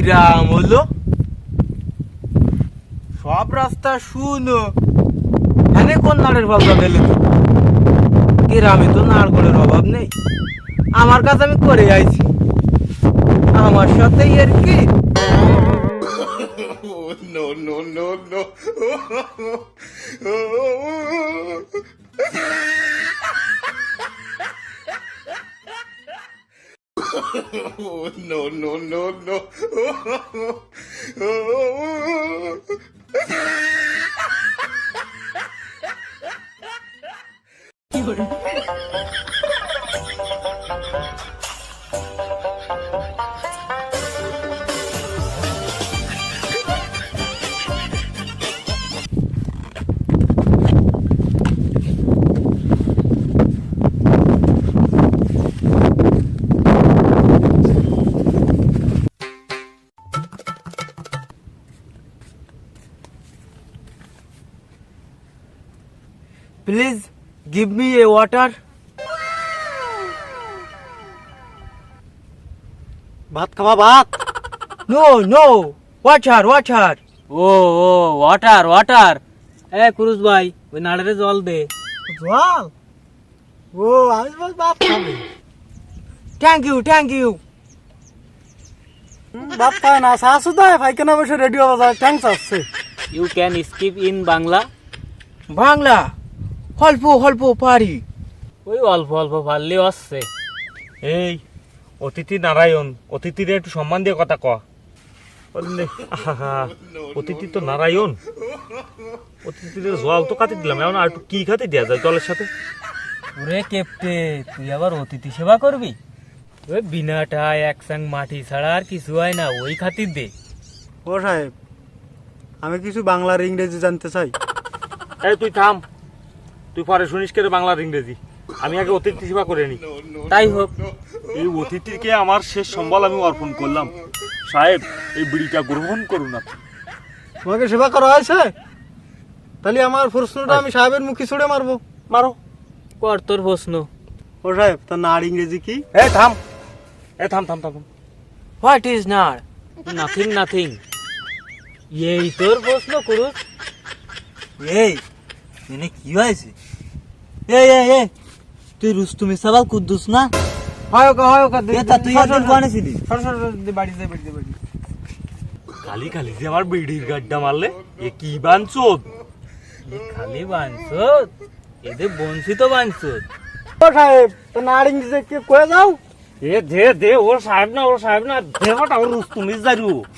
গ্রাম হলো, সব রাস্তা শুনো, এখানে কোন নাড়ের ভাবনা দিলে? গ্রামে তো নারকলের অভাব নেই, আমার কাছে আমি করে আইছি, আমার সাথে এর কি? No, no, no, no. No, no, no, no. Please give me a water. ভাত খাওয়া ভাত। No, no, water, water. ও ও ওয়াটার ওয়াটার। কুরুস ভাই ওই নাড়ারে জল দে। জল? ও আমি বল ভাত খাবে। Thank you, thank you. ভাত খায় না, শাশু দেয় পাইখানা বসে রেডিও বাজায় থ্যাঙ্কস আসছে। ইউ ক্যান স্কিপ ইন বাংলা। বাংলা অল্প অল্প পারি। ওই অল্প অল্প পারলেও আসছে। এই অতিথি নারায়ণ, অতিথির একটু সম্মান দিয়ে কথা কয়। অতিথি তো নারায়ণ, অতিথির জল তো খাতে দিলাম, এখন আর একটু কি খাতে দেওয়া যায় জলের সাথে? ওরে কেপটে, তুই আবার অতিথি সেবা করবি? ওই বিনাটা এক সাং মাটি ছাড়া আর কিছু হয় না, ওই খাতির দে। ও সাহেব, আমি কিছু বাংলার ইংরেজি জানতে চাই। এই তুই থাম, তুই পরে শুনিস কে বাংলার ইংরেজি, আমি আগে অতিথি সেবা করে নি। তাই হোক। এই অতিথিকে আমার শেষ সম্বল আমি অর্পণ করলাম। সাহেব, এই বিড়িটা গ্রহণ করুন আপনি। তোমাকে সেবা করা হয়েছে? তাহলে আমার প্রশ্নটা আমি সাহেবের মুখে ছুড়ে মারবো। মারো। কর তোর প্রশ্ন। ও সাহেব, তার নার ইংরেজি কি? এই থাম, এই থাম থাম থাম। What is nar? Nothing nothing. এই তোর প্রশ্ন কুরুস। এই এনে কি হয়েছে? এই এই এই তুই রুস্তুমি সাবাল কুদ্দুস না? হয় তুই একদিন কোয়ানে ছিলি? বাড়ি দে বাড়ি দে বাড়ি। খালি খালি যে আমার বিড়ির গাড্ডা মারলে, এ কি বাঞ্চোদ? খালি বাঞ্চত, এদের বঞ্চিত বাঞ্চত। ও সাহেব, তার নার ইংরেজি কে কয়ে যাও? এ দে দে, ওর সাহেব না, ওর সাহেব না, দেহটা ওর রুস্তুমি জারু।